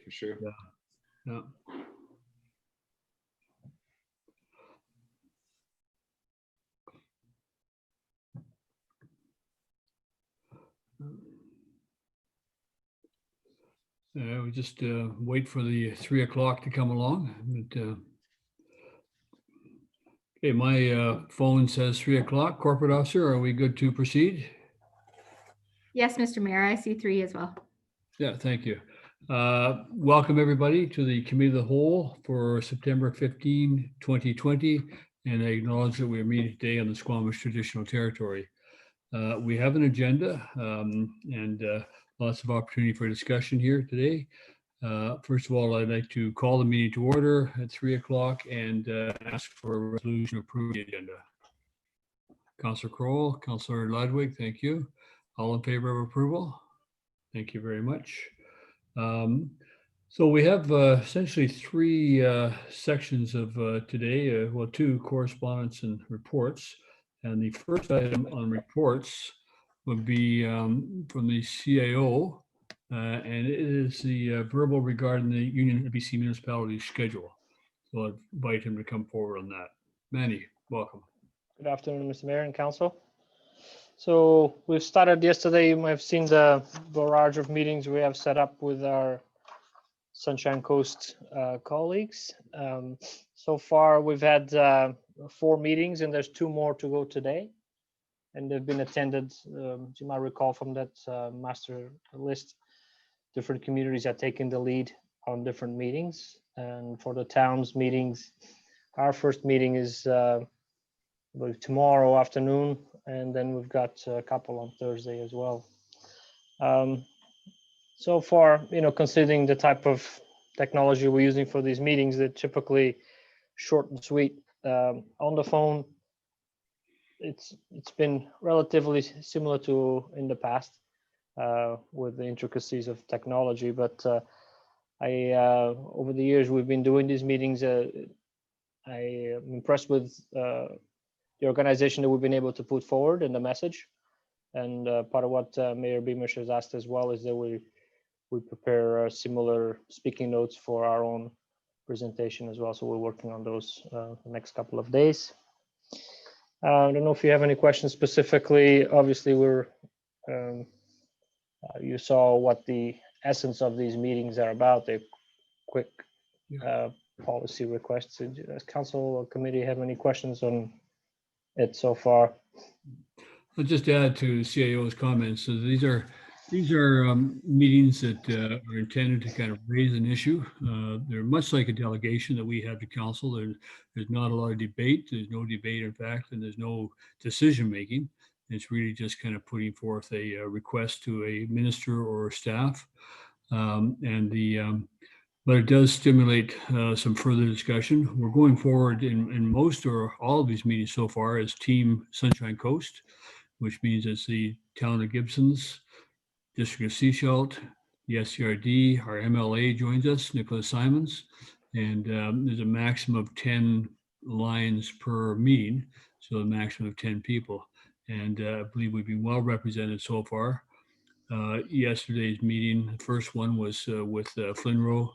for sure. Yeah. We just wait for the 3 o'clock to come along. But, okay, my phone says 3 o'clock. Corporate officer, are we good to proceed? Yes, Mr. Mayor, I see 3 as well. Yeah, thank you. Welcome everybody to the Committee of the Whole for September 15, 2020. And I acknowledge that we are meeting today on the Squamish Traditional Territory. We have an agenda and lots of opportunity for discussion here today. First of all, I'd like to call the meeting to order at 3 o'clock and ask for a resolution to approve the agenda. Councillor Crowell, Councillor Ludwig, thank you. All in favor of approval? Thank you very much. So we have essentially 3 sections of today, well, 2 correspondence and reports. And the first item on reports would be from the CAO, and it is the verbal regarding the Union BC municipality schedule. So I'd invite him to come forward on that. Manny, welcome. Good afternoon, Mr. Mayor and Council. So we've started yesterday. You might have seen the barrage of meetings we have set up with our Sunshine Coast colleagues. So far, we've had 4 meetings, and there's 2 more to go today. And they've been attended, you might recall from that master list, different communities are taking the lead on different meetings. And for the town's meetings, our first meeting is tomorrow afternoon, and then we've got a couple on Thursday as well. So far, considering the type of technology we're using for these meetings, they're typically short and sweet. On the phone, it's been relatively similar to in the past with the intricacies of technology, but over the years we've been doing these meetings, I am impressed with the organization that we've been able to put forward and the message. And part of what Mayor Beamish has asked as well is that we prepare similar speaking notes for our own presentation as well. So we're working on those the next couple of days. I don't know if you have any questions specifically. Obviously, you saw what the essence of these meetings are about. They're quick policy requests. Does council or committee have any questions on it so far? I'll just add to CAO's comments. So these are meetings that are intended to kind of raise an issue. They're much like a delegation that we have to council. There's not a lot of debate. There's no debate, in fact, and there's no decision making. It's really just kind of putting forth a request to a minister or staff, but it does stimulate some further discussion. We're going forward in most or all of these meetings so far as Team Sunshine Coast, which means it's the town of Gibsons, District of Sechelt, the SCRD, our MLA joins us, Nicholas Simons, and there's a maximum of 10 lines per meeting, so a maximum of 10 people. And I believe we've been well represented so far. Yesterday's meeting, the first one was with Flinro,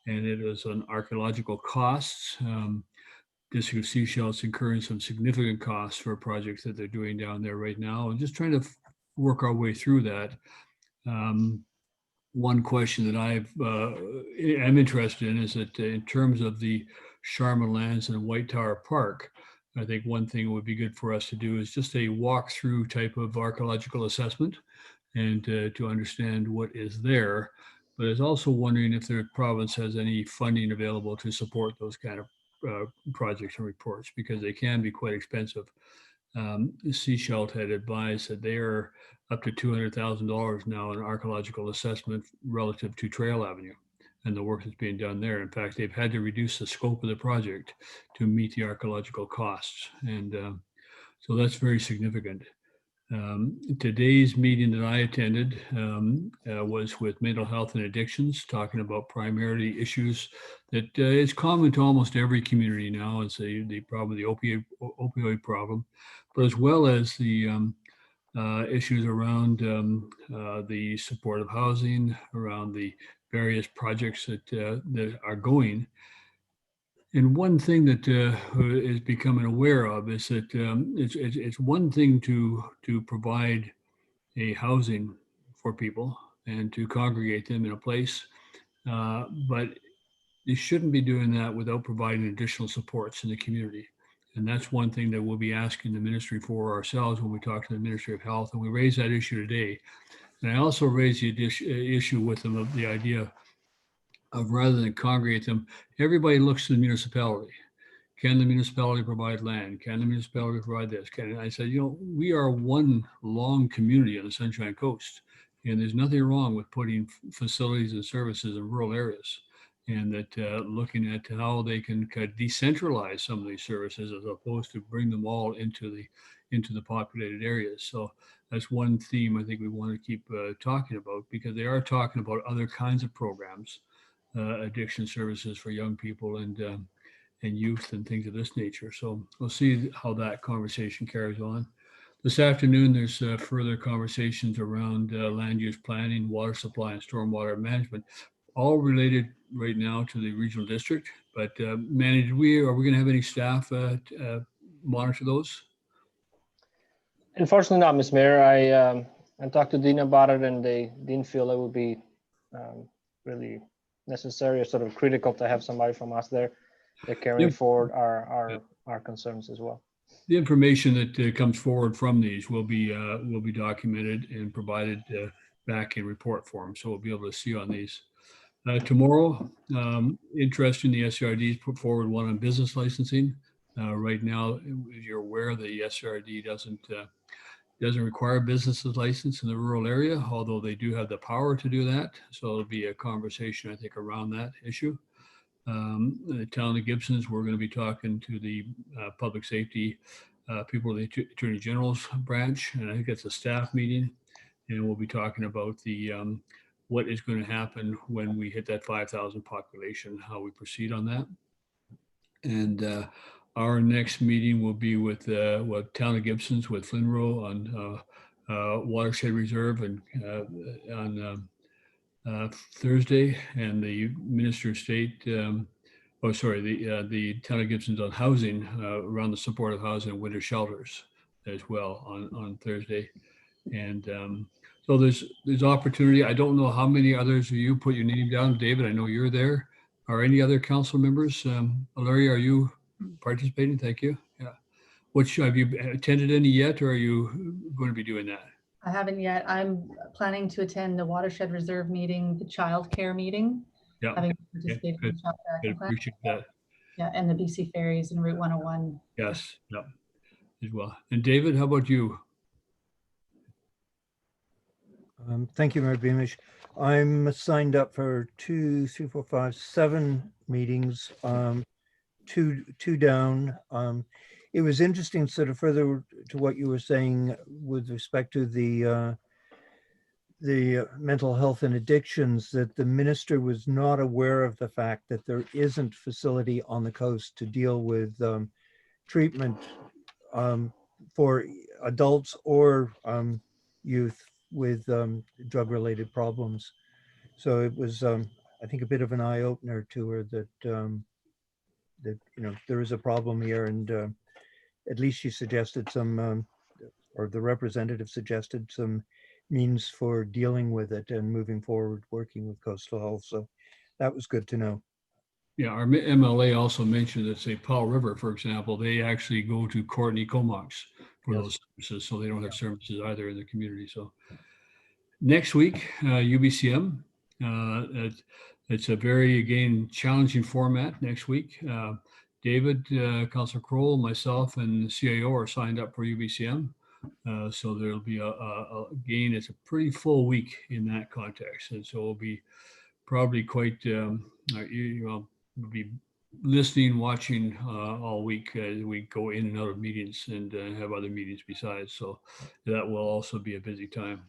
and it was on archaeological costs. District of Sechelt's incurring some significant costs for projects that they're doing down there right now, and just trying to work our way through that. One question that I'm interested in is that in terms of the Sharman Lands and White Tower Park, I think one thing would be good for us to do is just a walkthrough type of archaeological assessment and to understand what is there. But I was also wondering if the province has any funding available to support those kind of projects and reports, because they can be quite expensive. Sechelt had advised that they are up to $200,000 now in archaeological assessment relative to Trail Avenue and the work that's being done there. In fact, they've had to reduce the scope of the project to meet the archaeological costs. And so that's very significant. Today's meeting that I attended was with mental health and addictions, talking about primarily issues that is common to almost every community now. It's the problem, the opioid problem, but as well as the issues around the supportive housing, around the various projects that are going. And one thing that is becoming aware of is that it's one thing to provide a housing for people and to congregate them in a place, but you shouldn't be doing that without providing additional supports in the community. And that's one thing that we'll be asking the ministry for ourselves when we talk to the Ministry of Health. And we raised that issue today. And I also raised the issue with them of the idea of rather than congregate them, everybody looks to the municipality. Can the municipality provide land? Can the municipality provide this? I said, we are one long community on the Sunshine Coast, and there's nothing wrong with putting facilities and services in rural areas, and that looking at how they can decentralize some of these services as opposed to bring them all into the populated areas. So that's one theme I think we want to keep talking about, because they are talking about other kinds of programs, addiction services for young people and youth and things of this nature. So we'll see how that conversation carries on. This afternoon, there's further conversations around land use planning, water supply, and stormwater management, all related right now to the regional district. But are we going to have any staff monitor those? Unfortunately not, Ms. Mayor. I talked to Dean about it, and they didn't feel it would be really necessary or sort of critical to have somebody from us there. They're carrying forward our concerns as well. The information that comes forward from these will be documented and provided back in report form, so we'll be able to see on these. Tomorrow, interest in the SRDs put forward one on business licensing. Right now, as you're aware, the SRD doesn't require a business license in the rural area, although they do have the power to do that. So it'll be a conversation, I think, around that issue. The town of Gibsons, we're going to be talking to the public safety people of the Attorney General's branch, and I think it's a staff meeting, and we'll be talking about the what is going to happen when we hit that 5,000 population, how we proceed on that. And our next meeting will be with town of Gibsons with Flinro on watershed reserve and on Thursday, and the Minister of State, the town of Gibson's on housing, around the support of housing and winter shelters as well on Thursday. And so there's opportunity. I don't know how many others of you put your name down. David, I know you're there. Are any other council members? Larry, are you participating? Thank you. Yeah. Have you attended any yet, or are you going to be doing that? I haven't yet. I'm planning to attend the Watershed Reserve meeting, the child care meeting. Yeah. Having participated in child care action plan. Appreciate that. Yeah, and the BC ferries and Route 101. Yes. Yep. As well. And David, how about you? Thank you, Mayor Beamish. I'm signed up for 2, 3, 4, 5, 7 meetings, two down. It was interesting, sort of further to what you were saying with respect to the mental health and addictions, that the minister was not aware of the fact that there isn't facility on the coast to deal with treatment for adults or youth with drug-related problems. So it was, I think, a bit of an eye-opener to her that there is a problem here, and at least she suggested some, or the representative suggested some means for dealing with it and moving forward, working with Coastal Health. So that was good to know. Yeah, our MLA also mentioned that, say, Paul River, for example, they actually go to Courtney Comox for those services, so they don't have services either in the community. So next week, UBCM, it's a very, again, challenging format next week. David, Councilor Kroll, myself, and the CIO are signed up for UBCM. So there'll be again, it's a pretty full week in that context. And so we'll be probably quite, we'll be listening, watching all week as we go in and out of meetings and have other meetings besides. So that will also be a busy time.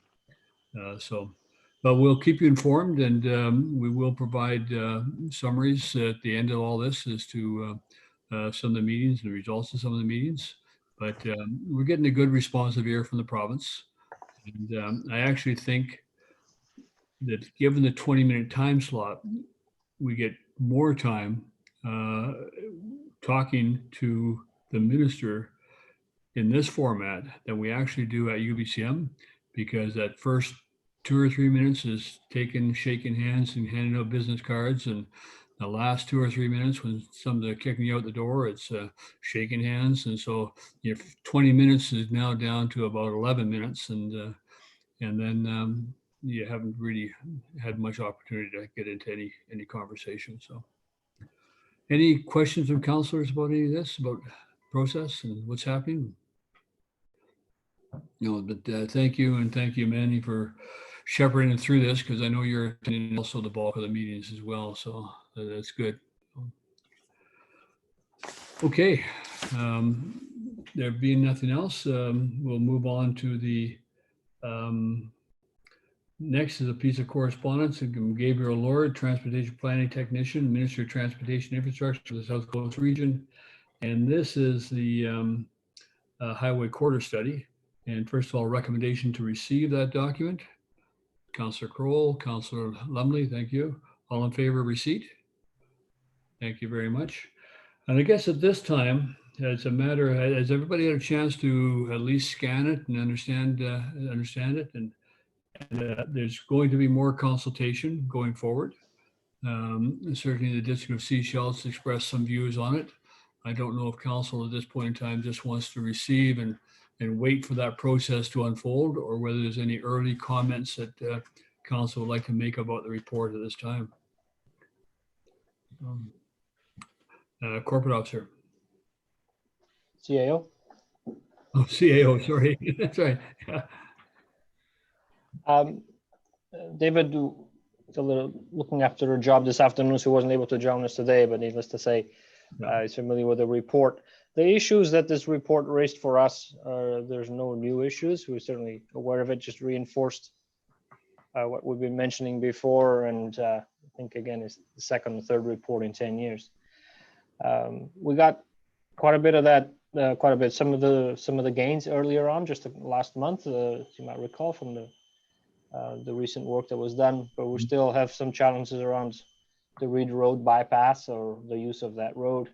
But we'll keep you informed, and we will provide summaries at the end of all this as to some of the meetings and the results of some of the meetings. But we're getting a good responsive ear from the province. And I actually think, that given the 20-minute time slot, we get more time talking to the minister in this format than we actually do at UBCM, because that first 2 or 3 minutes is taking, shaking hands and handing out business cards. And the last 2 or 3 minutes, when some are kicking you out the door, it's shaking hands. And so your 20 minutes is now down to about 11 minutes. And then you haven't really had much opportunity to get into any conversation. So any questions from counselors about any of this, about process and what's happening? No, but thank you, and thank you, Manny, for shepherding through this, because I know you're attending also the bulk of the meetings as well, so that's good. Okay, there being nothing else, we'll move on to the next is a piece of correspondence from Gabriel Lord, Transportation Planning Technician, Minister of Transportation Infrastructure for the South Coast region, and this is the highway quarter study. And first of all, recommendation to receive that document. Councillor Kroll, Councillor Lumley, thank you. All in favor of receipt? Thank you very much. And I guess at this time, it's a matter, has everybody had a chance to at least scan it and understand it? And there's going to be more consultation going forward. Certainly the District of Seychelles expressed some views on it. I don't know if council at this point in time just wants to receive and wait for that process to unfold, or whether there's any early comments that council would like to make about the report at this time. Corporate officer. CAO. Oh, CAO, sorry. That's right. David is a little looking after a job this afternoon, so he wasn't able to join us today, but needless to say, he's familiar with the report. The issues that this report raised for us, there's no new issues. We're certainly aware of it, just reinforced what we've been mentioning before. And I think, again, it's the second and third report in 10 years. We got quite a bit of that, some of the gains earlier on, just last month, as you might recall from the recent work that was done, but we still have some challenges around the Reed Road bypass, or the use of that road,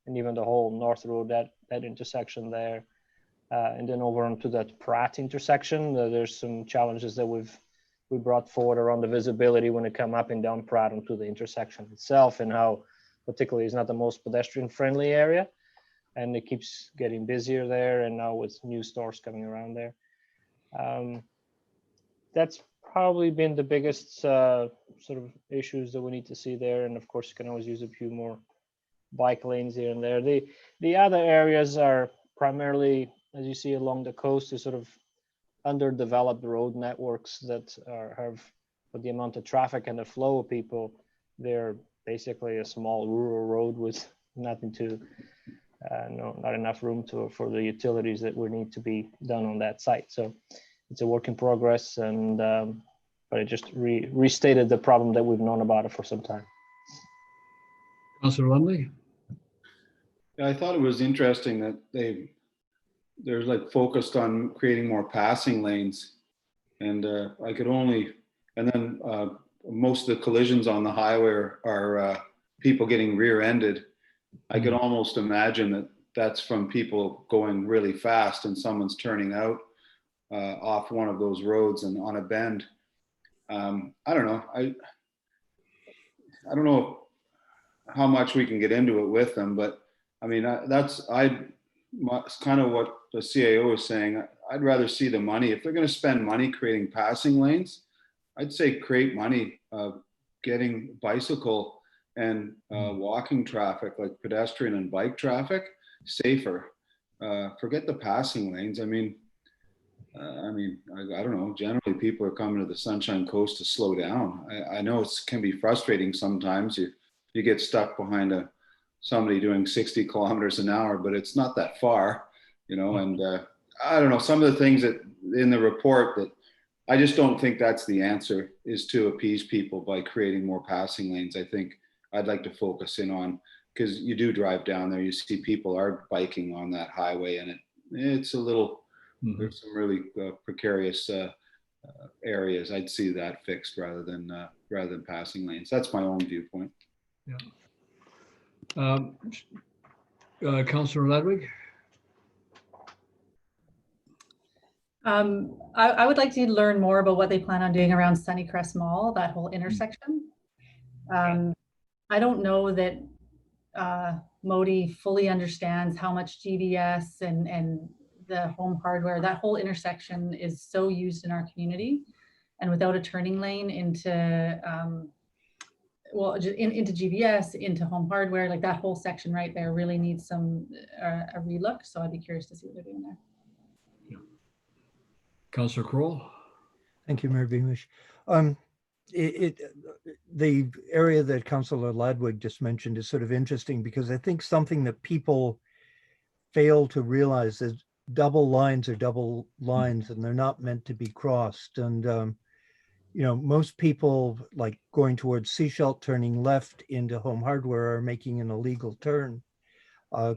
and even the whole North Road, that intersection there. And then over onto that Pratt intersection, there's some challenges that we brought forward around the visibility when it come up and down Pratt onto the intersection itself, and how particularly it's not the most pedestrian friendly area, and it keeps getting busier there, and now with new stores coming around there. That's probably been the biggest sort of issues that we need to see there. And of course, you can always use a few more bike lanes here and there. The other areas are primarily, as you see along the coast, is sort of underdeveloped road networks that have, with the amount of traffic and the flow of people, they're basically a small rural road with nothing to, not enough room for the utilities that would need to be done on that site. So it's a work in progress, and but it just restated the problem that we've known about it for some time. Councillor Lumley. Yeah, I thought it was interesting that they're like focused on creating more passing lanes, and I could only, and then most of the collisions on the highway are people getting rear-ended. I could almost imagine that that's from people going really fast and someone's turning out off one of those roads and on a bend. I don't know. I don't know how much we can get into it with them, but I mean, that's kind of what the CAO is saying. I'd rather see the money. If they're going to spend money creating passing lanes, I'd say create money getting bicycle and walking traffic, like pedestrian and bike traffic, safer. Forget the passing lanes. I don't know. Generally, people are coming to the Sunshine Coast to slow down. I know it can be frustrating sometimes. You get stuck behind somebody doing 60 kilometers an hour, but it's not that far, you know. And I don't know, some of the things that in the report that I just don't think that's the answer, is to appease people by creating more passing lanes. I think I'd like to focus in on, because you do drive down there, you see people are biking on that highway, and it's a little, there's some really precarious areas, I'd see that fixed rather than passing lanes. That's my own viewpoint. Councillor Ledwig? I would like to learn more about what they plan on doing around Sunnycrest Mall, that whole intersection. I don't know that Modi fully understands how much GBS and the home hardware, that whole intersection is so used in our community. And without a turning lane into, well, just into GBS, into home hardware, like that whole section right there really needs some, a relook. So I'd be curious to see what they're doing there. Councillor Kroll? Thank you, Mayor Beamish. The area that Councillor Ladwig just mentioned is sort of interesting because I think something that people fail to realize is double lines are double lines and they're not meant to be crossed. And, you know, most people like going towards Seashell turning left into home hardware are making an illegal turn.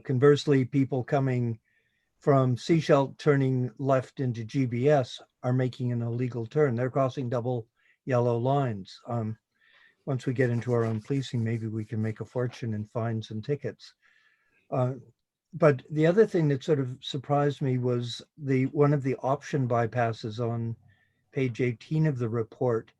Conversely, people coming from Seashell turning left into GBS are making an illegal turn. They're crossing double yellow lines. Once we get into our own policing, maybe we can make a fortune in fines and tickets. But the other thing that sort of surprised me was one of the option bypasses on page 18 of the report.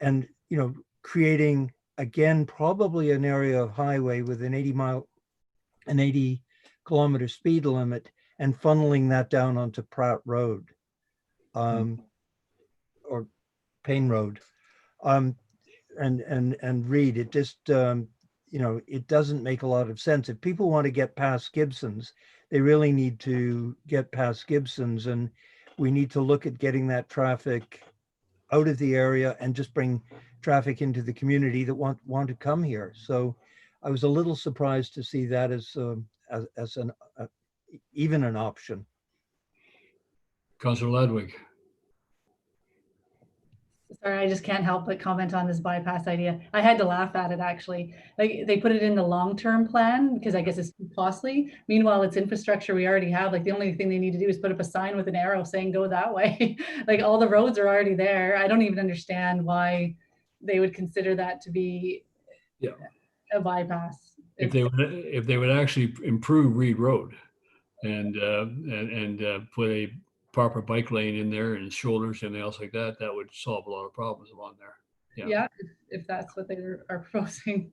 And, you know, creating, again, probably an area of highway with an 80 kilometer speed limit and funneling that down onto Pratt Road or Payne Road. And Reed, it just, you know, it doesn't make a lot of sense. If people want to get past Gibsons, they really need to get past Gibsons, and we need to look at getting that traffic out of the area and just bring traffic into the community that want to come here. So I was a little surprised to see that as even an option. Councillor Ledwig? Sorry, I just can't help but comment on this bypass idea. I had to laugh at it actually. Like they put it in the long-term plan because I guess it's too costly. Meanwhile, it's infrastructure we already have. Like the only thing they need to do is put up a sign with an arrow saying go that way. Like all the roads are already there. I don't even understand why they would consider that to be a bypass. If they would actually improve Reed Road and put a proper bike lane in there and shoulders and everything else like that, that would solve a lot of problems along there. Yeah, if that's what they are proposing.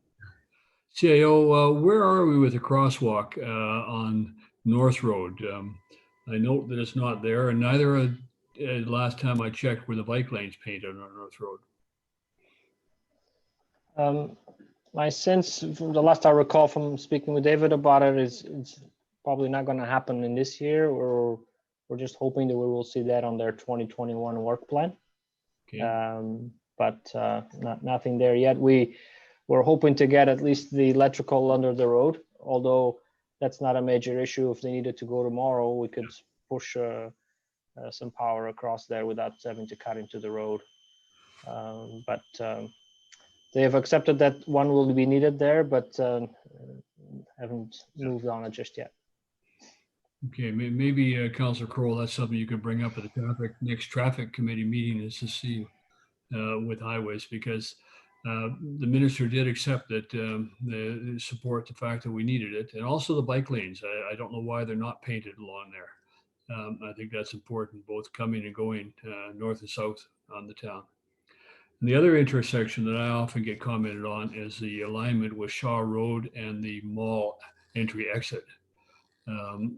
CAO, where are we with the crosswalk on North Road? I note that it's not there, and neither last time I checked were the bike lanes painted on North Road. My sense from the last I recall from speaking with David about it is it's probably not going to happen in this year, or we're just hoping that we will see that on their 2021 work plan. Okay. But nothing there yet. We're hoping to get at least the electrical under the road, although that's not a major issue. If they needed to go tomorrow, we could push some power across there without having to cut into the road. But they have accepted that one will be needed there, but haven't moved on it just yet. Okay, maybe Councillor Kroll, that's something you could bring up at the next traffic committee meeting, is to see with highways, because the minister did accept that the support the fact that we needed it, and also the bike lanes. I don't know why they're not painted along there. I think that's important, both coming and going north and south on the town. And the other intersection that I often get commented on is the alignment with Shaw Road and the mall entry exit.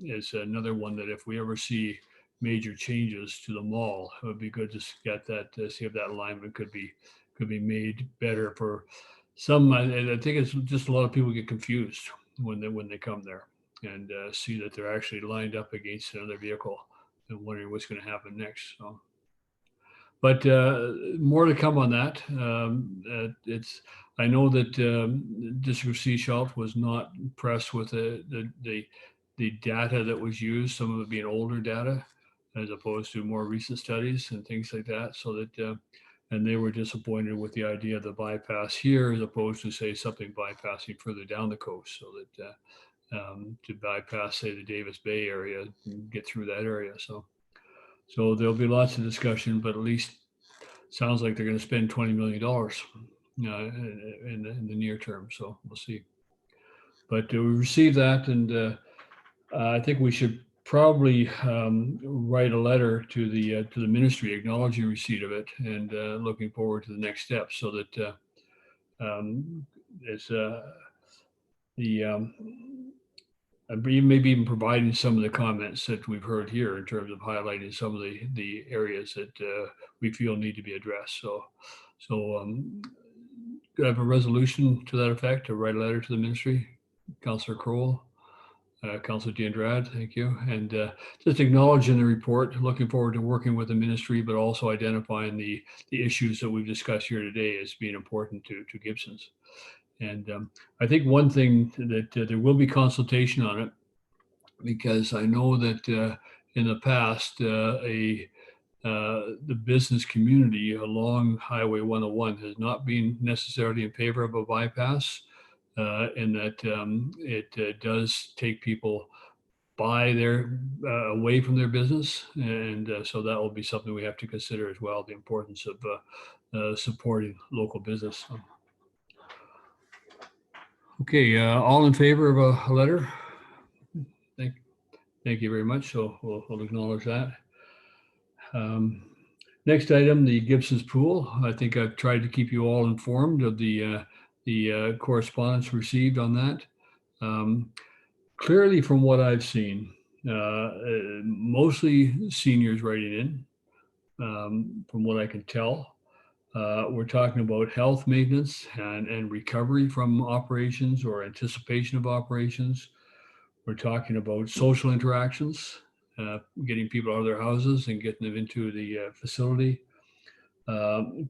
Is another one that if we ever see major changes to the mall, it would be good to get that, to see if that alignment could be made better for some. I think it's just a lot of people get confused when they come there and see that they're actually lined up against another vehicle and wondering what's going to happen next. So, but more to come on that. I know that District of Seashell was not impressed with the data that was used, some of it being older data, as opposed to more recent studies and things like that. So that, and they were disappointed with the idea of the bypass here, as opposed to say something bypassing further down the coast, so that to bypass, say, the Davis Bay area and get through that area. So there'll be lots of discussion, but at least sounds like they're going to spend $20 million in the near term. So we'll see. But we received that, and I think we should probably write a letter to the ministry acknowledging receipt of it and looking forward to the next step, so that it's maybe even providing some of the comments that we've heard here in terms of highlighting some of the areas that we feel need to be addressed. So could I have a resolution to that effect, to write a letter to the ministry? Councillor Crowell, Councillor DeAndrade, thank you. And just acknowledging the report, looking forward to working with the ministry, but also identifying the issues that we've discussed here today as being important to Gibsons. And I think one thing that there will be consultation on it, because I know that in the past, the business community along Highway 101 has not been necessarily in favor of a bypass, in that it does take people away from their business. And so that will be something we have to consider as well, the importance of supporting local business. Okay, all in favor of a letter? Thank you very much. So we'll acknowledge that. Next item, the Gibsons pool. I think I've tried to keep you all informed of the correspondence received on that. Clearly, from what I've seen, mostly seniors writing in, from what I can tell. We're talking about health maintenance and recovery from operations or anticipation of operations. We're talking about social interactions, getting people out of their houses and getting them into the facility.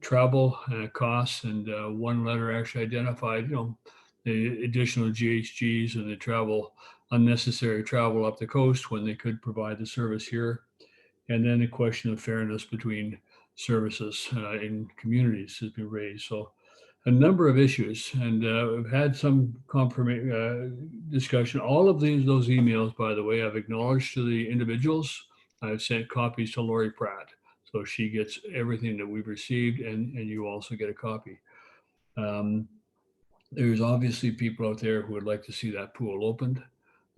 Travel costs, and one letter actually identified, the additional GHGs and the unnecessary travel up the coast when they could provide the service here. And then the question of fairness between services in communities has been raised. So a number of issues, and we've had some discussion. All of those emails, by the way, I've acknowledged to the individuals. I've sent copies to Lori Pratt, so she gets everything that we've received, and you also get a copy. There's obviously people out there who would like to see that pool opened.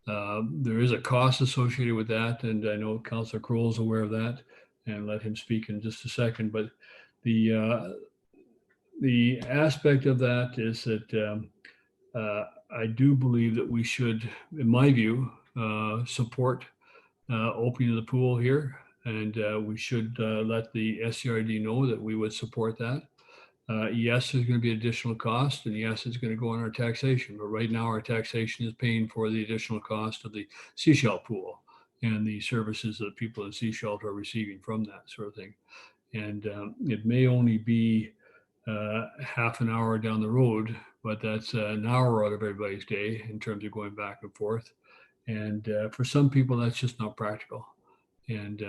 There is a cost associated with that, and I know Councillor Crowell is aware of that, and let him speak in just a second. But the aspect of that is that I do believe that we should, in my view, support opening of the pool here, and we should let the SCRD know that we would support that. Yes, there's going to be additional cost, and yes, it's going to go on our taxation. But right now, our taxation is paying for the additional cost of the seashell pool and the services that people in seashell are receiving from that sort of thing. And it may only be half an hour down the road, but that's an hour out of everybody's day in terms of going back and forth. And for some people, that's just not practical. And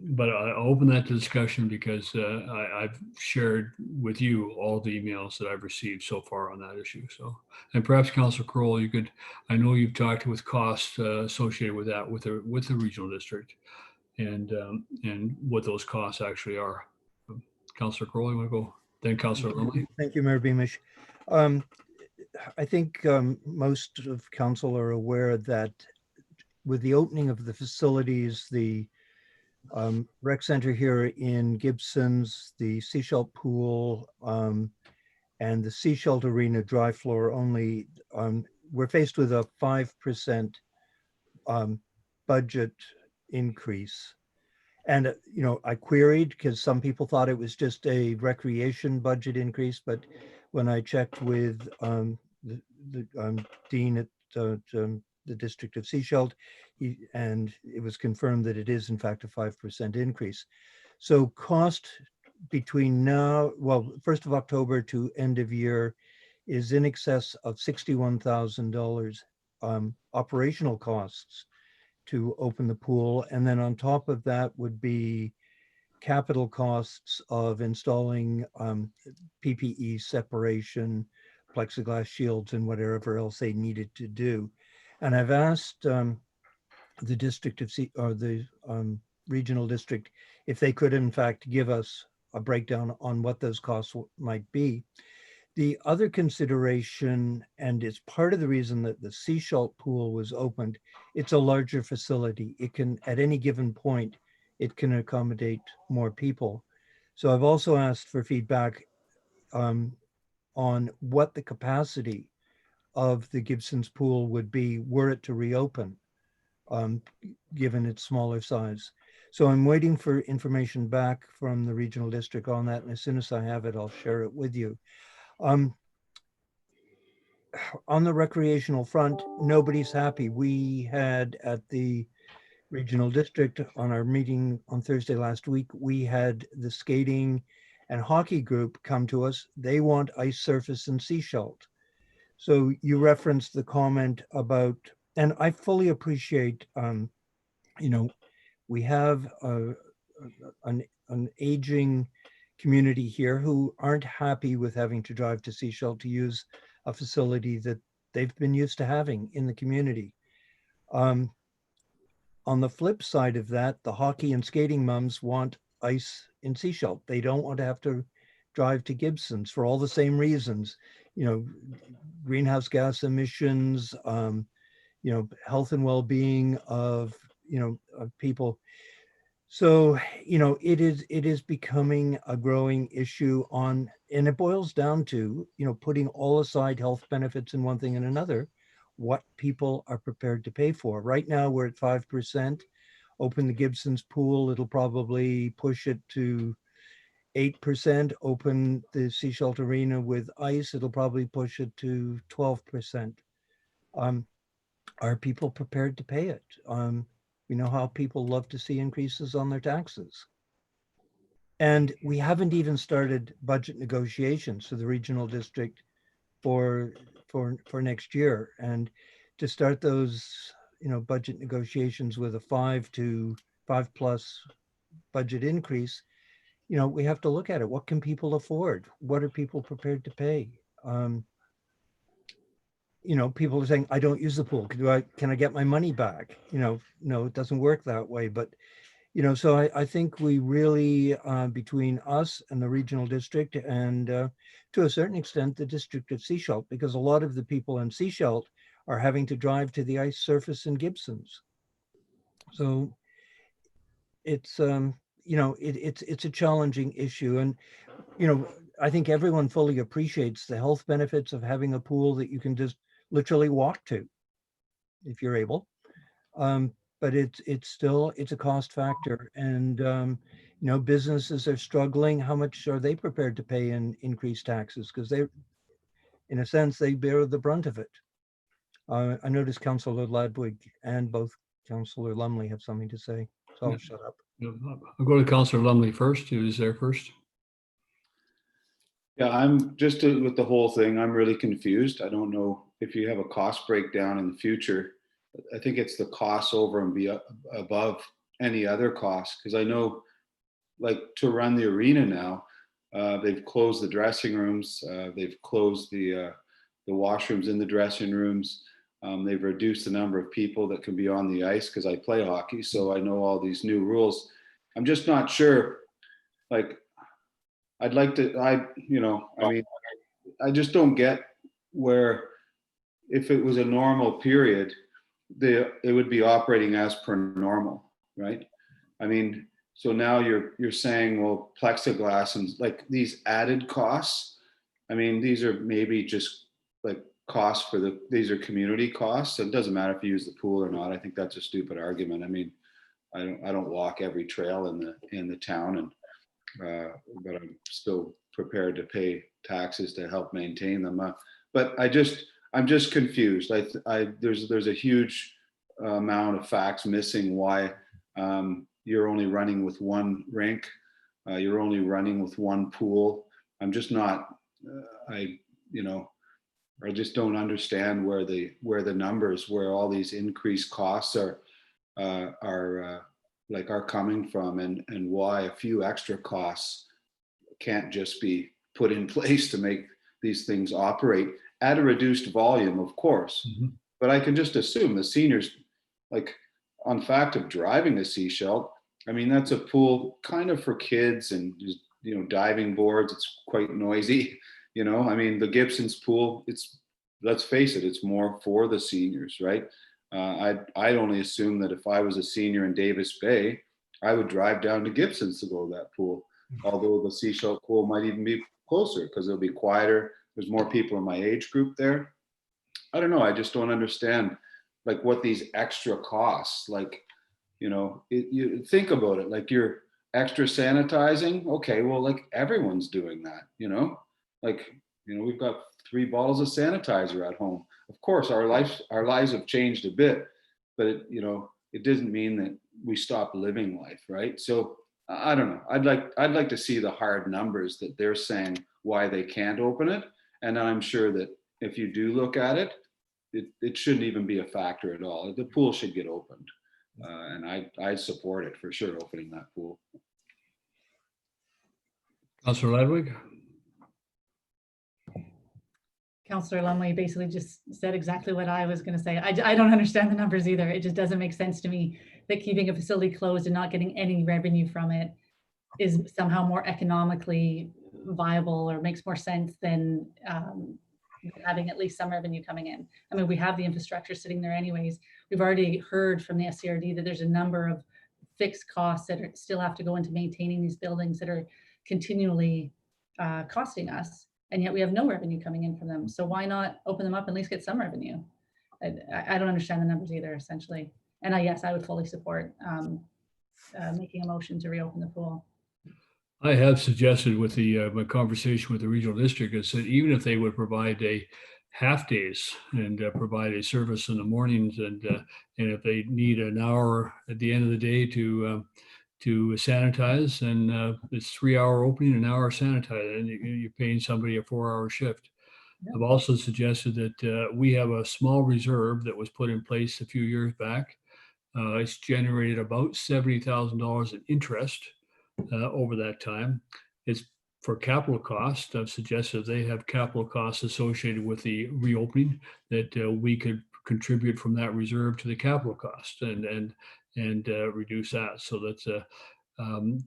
but I open that to discussion because I've shared with you all the emails that I've received so far on that issue. So, and perhaps Councillor Crowell, you could, I know you've talked with costs associated with that with the regional district, and what those costs actually are. Councillor Crowell, you want to go? Then Councillor Lumley. Thank you, Mayor Beamish. I think most of council are aware that with the opening of the facilities, the rec center here in Gibsons, the Seashell Pool, and the Seashell Arena dry floor only, we're faced with a 5% budget increase. And, I queried because some people thought it was just a recreation budget increase, but when I checked with the dean at the district of Seashell, and it was confirmed that it is in fact a 5% increase. So cost between now, well, 1st of October to end of year is in excess of $61,000 operational costs to open the pool. And then on top of that would be capital costs of installing PPE separation, plexiglass shields, and whatever else they needed to do. And I've asked the district of the regional district if they could in fact give us a breakdown on what those costs might be. The other consideration, and it's part of the reason that the Sea Salt pool was opened, it's a larger facility. It can, at any given point, it can accommodate more people. So I've also asked for feedback on what the capacity of the Gibsons pool would be were it to reopen, given its smaller size. So I'm waiting for information back from the regional district on that. And as soon as I have it, I'll share it with you. On the recreational front, nobody's happy. We had at the regional district on our meeting on Thursday last week, we had the skating and hockey group come to us. They want ice surface and sea salt. So you referenced the comment about, and I fully appreciate, we have an aging community here who aren't happy with having to drive to Sea Salt to use a facility that they've been used to having in the community. On the flip side of that, the hockey and skating mums want ice in Sea Salt. They don't want to have to drive to Gibsons for all the same reasons, greenhouse gas emissions, health and well-being of people. So, it is becoming a growing issue and it boils down to, putting all aside health benefits in one thing and another, what people are prepared to pay for. Right now, we're at 5%. Open the Gibsons pool, it'll probably push it to 8%. Open the Sea Salt Arena with ice, it'll probably push it to 12%. Are people prepared to pay it? We know how people love to see increases on their taxes. And we haven't even started budget negotiations for the regional district for next year. And to start those, budget negotiations with a 5+ budget increase, we have to look at it. What can people afford? What are people prepared to pay? People are saying, I don't use the pool. Can I get my money back? No, it doesn't work that way. But, so I think we really, between us and the regional district and to a certain extent, the district of Sea Salt, because a lot of the people in Sea Salt are having to drive to the ice surface in Gibsons. So it's, it's a challenging issue. And, I think everyone fully appreciates the health benefits of having a pool that you can just literally walk to if you're able. But it's a cost factor. And, businesses are struggling. How much are they prepared to pay in increased taxes? Because in a sense, they bear the brunt of it. I noticed Councillor Ladwig and both Councillor Lumley have something to say, so I'll shut up. I'll go to Councillor Lumley first, who is there first. Yeah, I'm just with the whole thing, I'm really confused. I don't know if you have a cost breakdown in the future. I think it's the costs over and above any other costs, because I know, like, to run the arena now, they've closed the dressing rooms, they've closed the washrooms in the dressing rooms. They've reduced the number of people that can be on the ice, because I play hockey, so I know all these new rules. I'm just not sure, like, I'd like to, I just don't get where, if it was a normal period, it would be operating as per normal, right? I mean, so now you're saying, well, plexiglass and like these added costs, I mean, these are maybe just like costs these are community costs. It doesn't matter if you use the pool or not. I think that's a stupid argument. I mean, I don't walk every trail in the town, and but I'm still prepared to pay taxes to help maintain them. But I'm just confused. There's a huge amount of facts missing why you're only running with one rink, you're only running with one pool. I'm just not. I just don't understand where the numbers, where all these increased costs are coming from, and why a few extra costs can't just be put in place to make these things operate at a reduced volume, of course. Mm-hmm. But I can just assume the seniors, like, on fact of driving to Sea Salt, I mean, that's a pool kind of for kids and just, diving boards. It's quite noisy, I mean, the Gibsons pool, let's face it, it's more for the seniors, right? I'd only assume that if I was a senior in Davis Bay, I would drive down to Gibsons to go to that pool. Although the Seashell pool might even be closer because it'll be quieter. There's more people in my age group there. I don't know. I just don't understand like what these extra costs, like, you think about it, like you're extra sanitizing. Okay, well, like everyone's doing that, like, we've got 3 bottles of sanitizer at home. Of course, our lives have changed a bit, but it doesn't mean that we stop living life, right? So I don't know. I'd like to see the hard numbers that they're saying why they can't open it. And I'm sure that if you do look at it, it shouldn't even be a factor at all. The pool should get opened. And I support it for sure, opening that pool. Councillor Ledwig? Councillor Lumley basically just said exactly what I was going to say. I don't understand the numbers either. It just doesn't make sense to me that keeping a facility closed and not getting any revenue from it is somehow more economically viable or makes more sense than having at least some revenue coming in. I mean, we have the infrastructure sitting there anyways. We've already heard from the SCRD that there's a number of fixed costs that still have to go into maintaining these buildings that are continually costing us. And yet we have no revenue coming in from them. So why not open them up and at least get some revenue? I don't understand the numbers either, essentially. And yes, I would fully support making a motion to reopen the pool. I have suggested with my conversation with the regional district is that even if they would provide a half days and provide a service in the mornings, and if they need an hour at the end of the day to sanitize, and it's 3-hour opening, an hour sanitize, and you're paying somebody a 4-hour shift. Yeah. I've also suggested that we have a small reserve that was put in place a few years back. It's generated about $70,000 in interest over that time. It's for capital costs. I've suggested they have capital costs associated with the reopening that we could contribute from that reserve to the capital cost and reduce that. So that's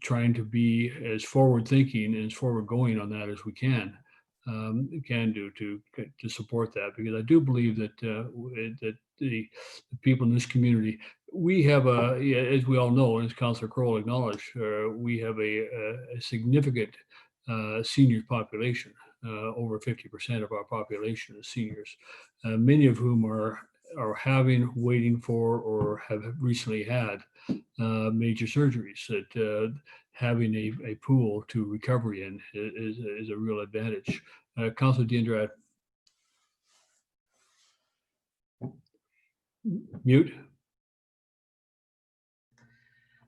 trying to be as forward thinking and as forward going on that as we can do to support that, because I do believe that that the people in this community, we have as we all know, and as Councillor Crowell acknowledged, we have a significant senior population. Over 50% of our population is seniors, many of whom are waiting for, or have recently had major surgeries. That having a pool to recovery in is a real advantage. Councillor Diendrad. Mute.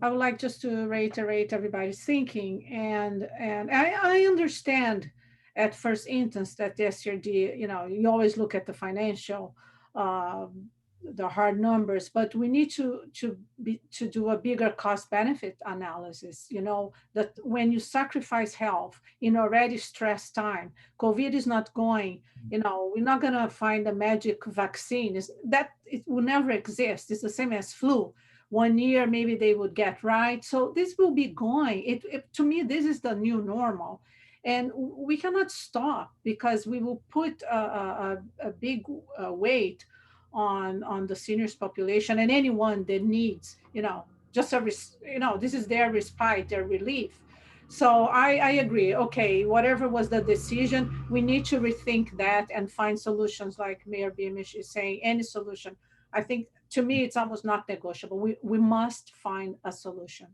I would like just to reiterate everybody's thinking, and I understand at first instance that the SRD, you always look at the financial, the hard numbers, but we need to do a bigger cost benefit analysis. That when you sacrifice health in already stressed time, COVID is not going, we're not going to find a magic vaccine. It will never exist. It's the same as flu. 1 year, maybe they would get right. So this will be going. To me, this is the new normal. And we cannot stop, because we will put a big weight on the seniors population and anyone that needs, just this is their respite, their relief. So I agree. Okay, whatever was the decision, we need to rethink that and find solutions, like Mayor Beamish is saying, any solution. I think, to me, it's almost not negotiable. We must find a solution.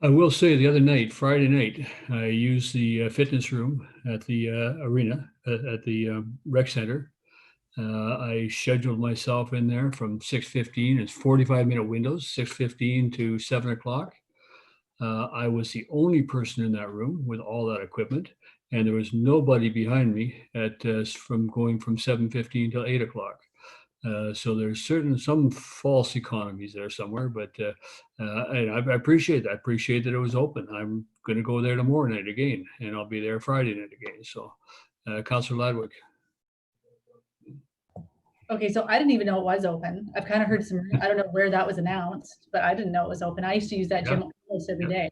I will say, the other night, Friday night, I used the fitness room at the arena, at the rec center. I scheduled myself in there from 6:15. It's 45-minute windows, 6:15 to 7 o'clock. I was the only person in that room with all that equipment, and there was nobody behind me from going from 7:15 till 8 o'clock. So there's some false economies there somewhere, but and I appreciate that. I appreciate that it was open. I'm going to go there tomorrow night again, and I'll be there Friday night again. So, Councillor Ladwick. Okay, so I didn't even know it was open. I've kind of heard some, I don't know where that was announced, but I didn't know it was open. I used to use that gym almost every day.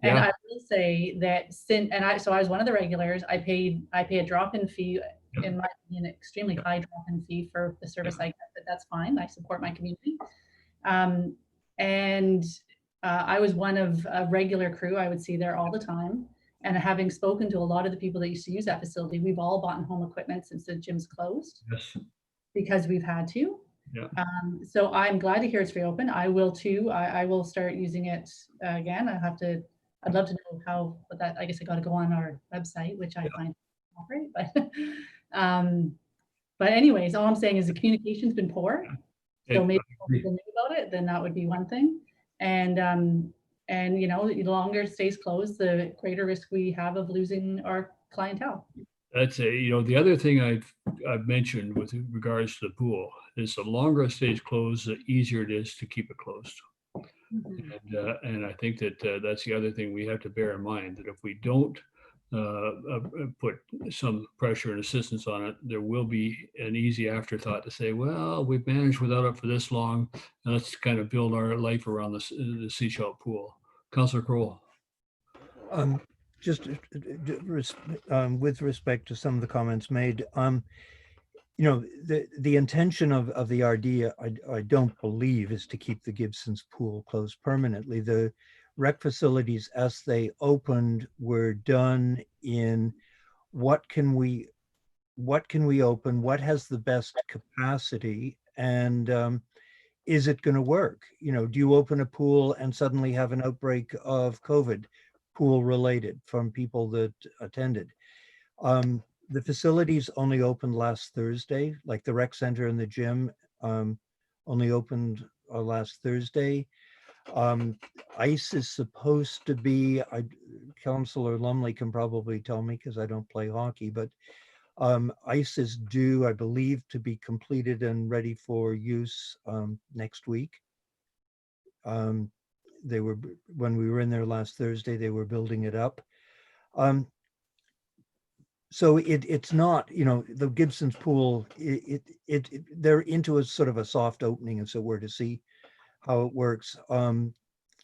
And Yeah. I will say that so I was one of the regulars. I pay a drop-in fee, in my opinion, extremely high drop-in fee for the service I get, but that's fine. I support my community. Um, and I was one of a regular crew. I would see there all the time. And having spoken to a lot of the people that used to use that facility, we've all bought home equipment since the gym's closed Yes. because we've had to. Yeah. So I'm glad to hear it's reopened. I will too. I will start using it again. I'd love to know but that, I guess I got to go on our website, which I find great, but anyways, all I'm saying is the communication's been poor. So maybe if people knew about it, then that would be one thing. And you know, the longer it stays closed, the greater risk we have of losing our clientele. That's the other thing I've mentioned with regards to the pool is the longer it stays closed, the easier it is to keep it closed. And I think that that's the other thing we have to bear in mind, that if we don't put some pressure and assistance on it, there will be an easy afterthought to say, well, we've managed without it for this long. And let's kind of build our life around the seashell pool. Councillor Crowell. Just with respect to some of the comments made, you know, the intention of the RD, I don't believe, is to keep the Gibsons pool closed permanently. The rec facilities, as they opened, were done in what can we open, what has the best capacity, and is it going to work? You know, do you open a pool and suddenly have an outbreak of COVID, pool related, from people that attended? The facilities only opened last Thursday, like the rec center and the gym only opened last Thursday. Ice is supposed to be, Councillor Lumley can probably tell me because I don't play hockey, but ice is due, I believe, to be completed and ready for use next week. When we were in there last Thursday, they were building it up. So it's not, you know, the Gibson's pool, they're into a sort of a soft opening, as it were, to see how it works.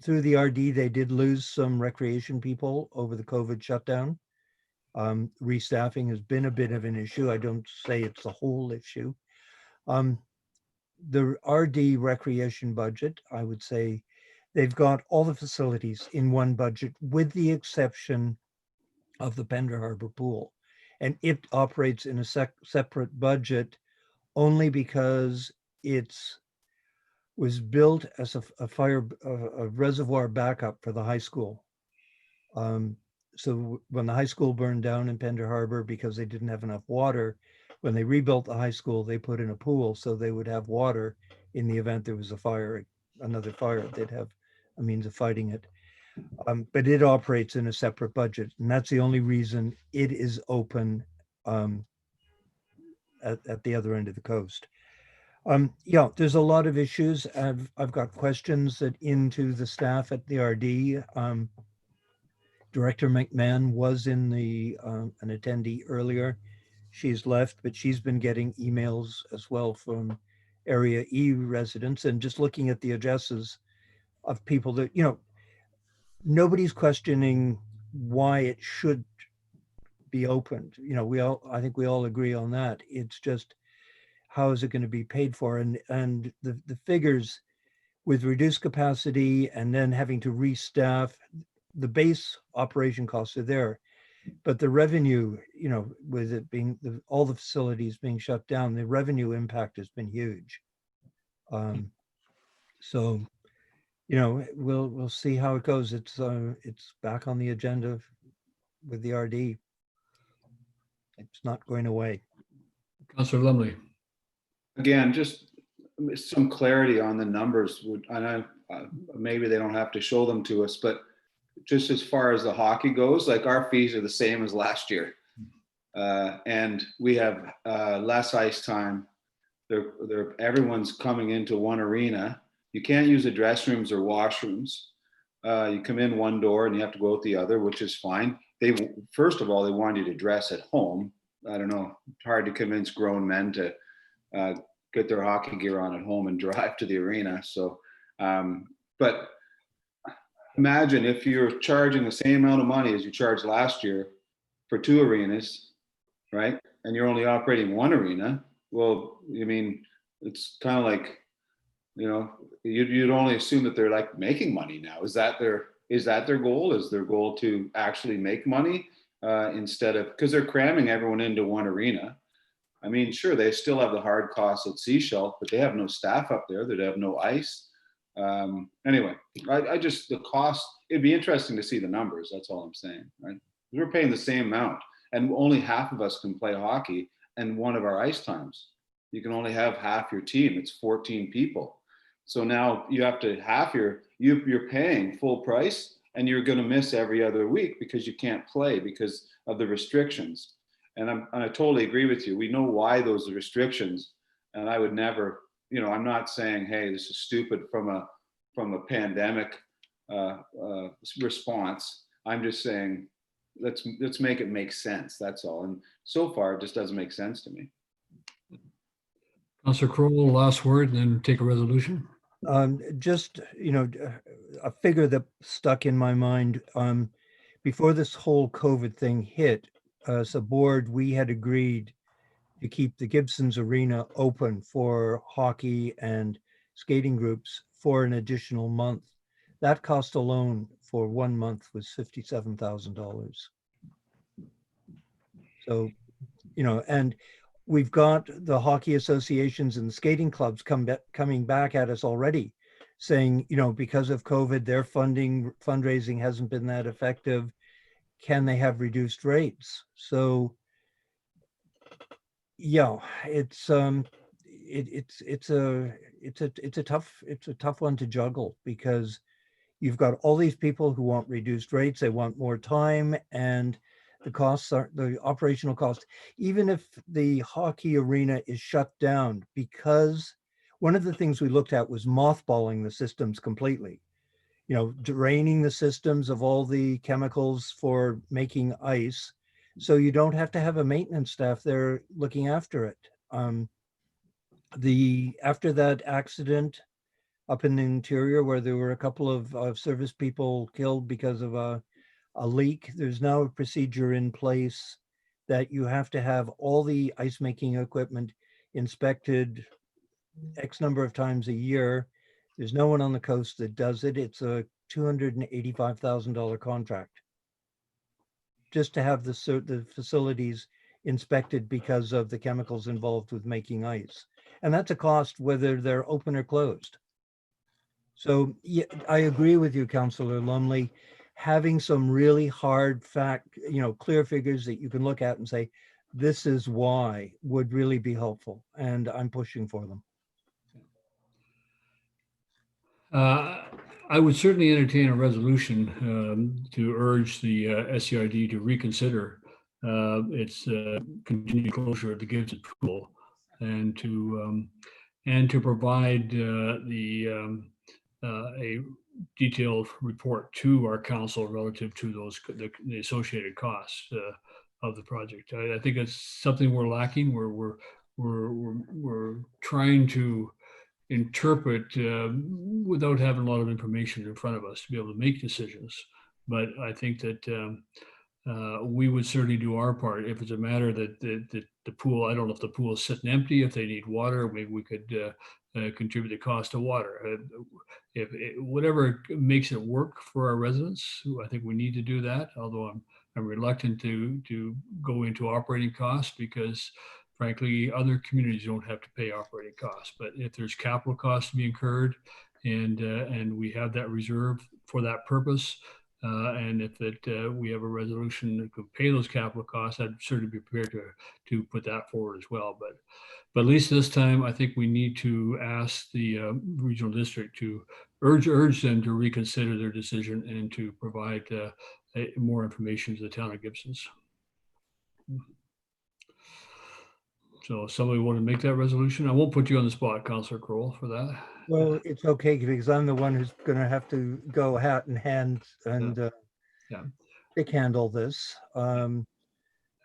Through the RD, they did lose some recreation people over the COVID shutdown. Restaffing has been a bit of an issue. I don't say it's the whole issue. The RD recreation budget, I would say they've got all the facilities in one budget, with the exception of the Pender Harbor pool. And it operates in a separate budget only because it was built as a reservoir backup for the high school. So when the high school burned down in Pender Harbor because they didn't have enough water, when they rebuilt the high school, they put in a pool so they would have water in the event there was a fire, another fire, they'd have a means of fighting it. But it operates in a separate budget, and that's the only reason it is open at the other end of the coast. Yeah, there's a lot of issues. I've got questions into the staff at the RD. Director McMahon was in an attendee earlier. She's left, but she's been getting emails as well from Area E residents, and just looking at the addresses of people that, you know, nobody's questioning why it should be opened. You know, I think we all agree on that. It's just, how is it going to be paid for? And the figures with reduced capacity and then having to restaff, the base operation costs are there, but the revenue, you know, with it being all the facilities being shut down, the revenue impact has been huge. So, you know, we'll see how it goes. It's back on the agenda with the RD. It's not going away. Councillor Lumley. Again, just some clarity on the numbers and maybe they don't have to show them to us, but just as far as the hockey goes, like our fees are the same as last year. And we have less ice time. Everyone's coming into one arena. You can't use the dress rooms or washrooms. You come in one door and you have to go out the other, which is fine. First of all, they want you to dress at home. I don't know, it's hard to convince grown men to get their hockey gear on at home and drive to the arena. So, but imagine if you're charging the same amount of money as you charged last year for 2 arenas, right? And you're only operating 1 arena. Well, I mean, it's kind of like, you know, you'd only assume that they're like making money now. Is that their goal? Is their goal to actually make money instead of, because they're cramming everyone into 1 arena. I mean, sure, they still have the hard costs at Seashell, but they have no staff up there. They have no ice. Anyway, I just, the cost, it'd be interesting to see the numbers. That's all I'm saying, right? We're paying the same amount and only half of us can play hockey and one of our ice times. You can only have half your team. It's 14 people. So now you have to you're paying full price and you're going to miss every other week because you can't play because of the restrictions. And I totally agree with you. We know why those restrictions, and I would never, you know, I'm not saying, hey, this is stupid from a pandemic response. I'm just saying, let's make it make sense. That's all. And so far, it just doesn't make sense to me. Councillor Crowell, last word, and then take a resolution. Just, you know, a figure that stuck in my mind, before this whole COVID thing hit, as a board, we had agreed to keep the Gibsons arena open for hockey and skating groups for an additional month. That cost alone for 1 month was $57,000. So, you know, and we've got the hockey associations and the skating clubs coming back at us already saying, you know, because of COVID, their fundraising hasn't been that effective. Can they have reduced rates? So yeah, it's a tough one to juggle because you've got all these people who want reduced rates, they want more time, and the operational cost, even if the hockey arena is shut down, because one of the things we looked at was mothballing the systems completely. You know, draining the systems of all the chemicals for making ice, so you don't have to have a maintenance staff there looking after it. After that accident up in the interior where there were a couple of service people killed because of a leak, there's now a procedure in place that you have to have all the ice making equipment inspected X number of times a year. There's no one on the coast that does it. It's a $285,000 contract just to have the facilities inspected because of the chemicals involved with making ice. And that's a cost whether they're open or closed. So yeah, I agree with you, Councillor Lumley. Having some really hard clear figures that you can look at and say, this is why, would really be helpful. And I'm pushing for them. I would certainly entertain a resolution to urge the SCRD to reconsider its continued closure of the Gibson pool and to provide a detailed report to our council relative to the associated costs of the project. I think it's something we're lacking. We're trying to interpret without having a lot of information in front of us to be able to make decisions. But I think that we would certainly do our part. If it's a matter that the pool, I don't know if the pool is sitting empty, if they need water, maybe we could contribute the cost of water. Whatever makes it work for our residents, I think we need to do that. Although I'm reluctant to go into operating costs because frankly, other communities don't have to pay operating costs. But if there's capital costs to be incurred and we have that reserve for that purpose, and if we have a resolution that could pay those capital costs, I'd certainly be prepared to put that forward as well. But at least this time, I think we need to ask the regional district to urge them to reconsider their decision and to provide more information to the town of Gibsons. So somebody want to make that resolution? I won't put you on the spot, Councillor Crowell, for that. Well, it's okay because I'm the one who's going to have to go hat in hand and stick handle this.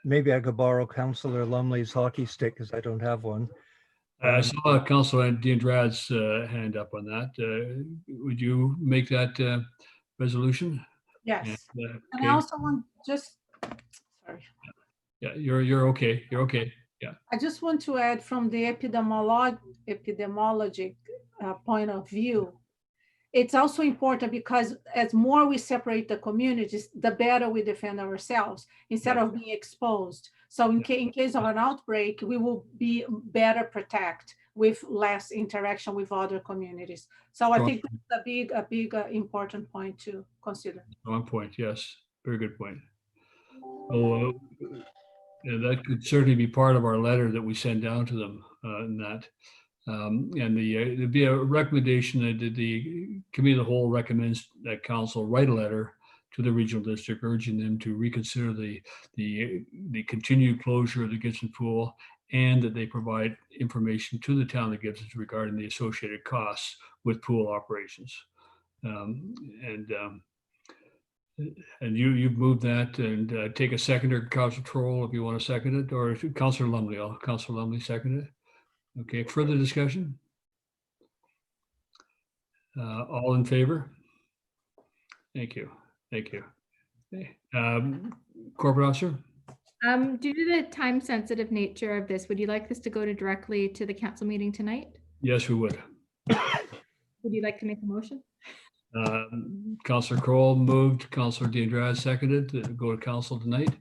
Maybe I could borrow Councillor Lumley's hockey stick because I don't have one. I saw Councilor Diandrad's hand up on that. Would you make that resolution? Yes. And, And I okay. also want just, sorry. Yeah, you're okay. You're okay. I just want to add from the epidemiologic point of view, it's also important because as more we separate the communities, the better we defend ourselves instead of being exposed. So in case of an outbreak, we will be better protected with less interaction with other communities. So I think that's a big important point to consider. Wrong point. Yes, very good point. So yeah, that could certainly be part of our letter that we send down to them in that. And there'd be a recommendation that the committee of the whole recommends that council write a letter to the regional district urging them to reconsider the continued closure of the Gibson pool, and that they provide information to the town of Gibsons regarding the associated costs with pool operations. And you've moved that, and take a seconder, Councilor Troll, if you want to second it, or Councilor Lumley. Councilor Lumley second it. Okay, further discussion? All in favor? Thank you. Thank you. Okay. Corporate Officer? Due to the time sensitive nature of this, would you like this to go directly to the council meeting tonight? Yes, we would. Would you like to make a motion? Councilor Kroll moved, Councilor Diandrad seconded to go to council tonight.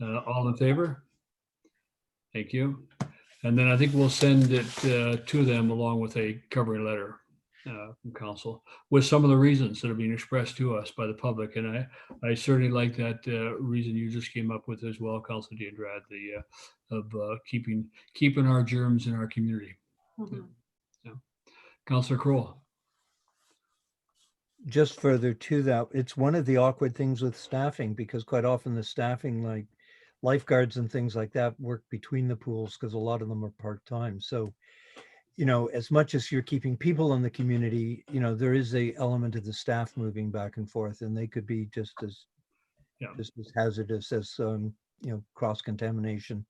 All in favor? Thank you. And then I think we'll send it to them along with a covering letter from council with some of the reasons that are being expressed to us by the public. And I certainly like that reason you just came up with as well, Councilor Diandrad, of keeping our germs in our community. Mhm. Yeah. Councilor Kroll. Just further to that, it's one of the awkward things with staffing, because quite often the staffing, like lifeguards and things like that, work between the pools because a lot of them are part-time. So, as much as you're keeping people in the community, there is a element of the staff moving back and forth, and they could be just as hazardous as cross-contamination.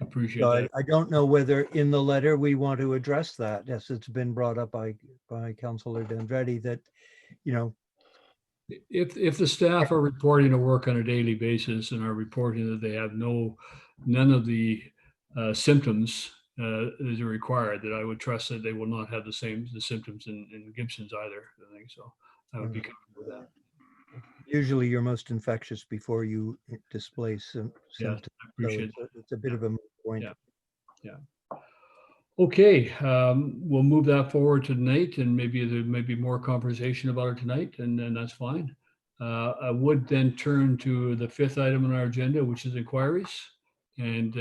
Appreciate So that. I don't know whether in the letter we want to address that. Yes, it's been brought up by Councilor Dandretti that, If the staff are reporting to work on a daily basis and are reporting that they have none of the symptoms that are required, that I would trust that they will not have the symptoms in Gibsons either. I think so. I would be comfortable with that. usually you're most infectious before you display symptoms. Yeah, I appreciate So it's a bit of a moot point. Yeah. Okay, we'll move that forward to tonight, and maybe there may be more conversation about it tonight, and then that's fine. I would then turn to the fifth item on our agenda, which is inquiries, and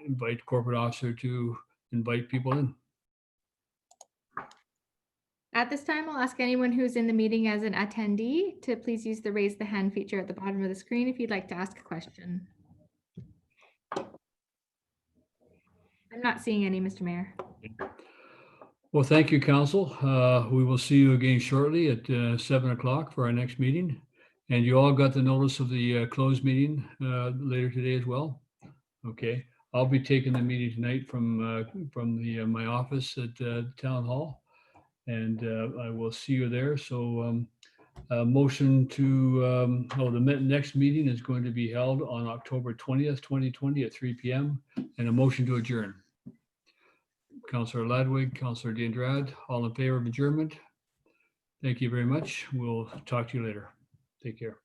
invite corporate officer to invite people in. At this time, I'll ask anyone who's in the meeting as an attendee to please use the raise the hand feature at the bottom of the screen if you'd like to ask a question. I'm not seeing any, Mr. Mayor. Well, thank you, council. We will see you again shortly at 7 o'clock for our next meeting. And you all got the notice of the closed meeting later today as well. Okay, I'll be taking the meeting tonight from my office at Town Hall, and I will see you there. So motion to, the next meeting is going to be held on October 20th, 2020 at 3 p.m. and a motion to adjourn. Councilor Ladwig, Councilor Diandrad, all in favor of adjournment? Thank you very much. We'll talk to you later. Take care.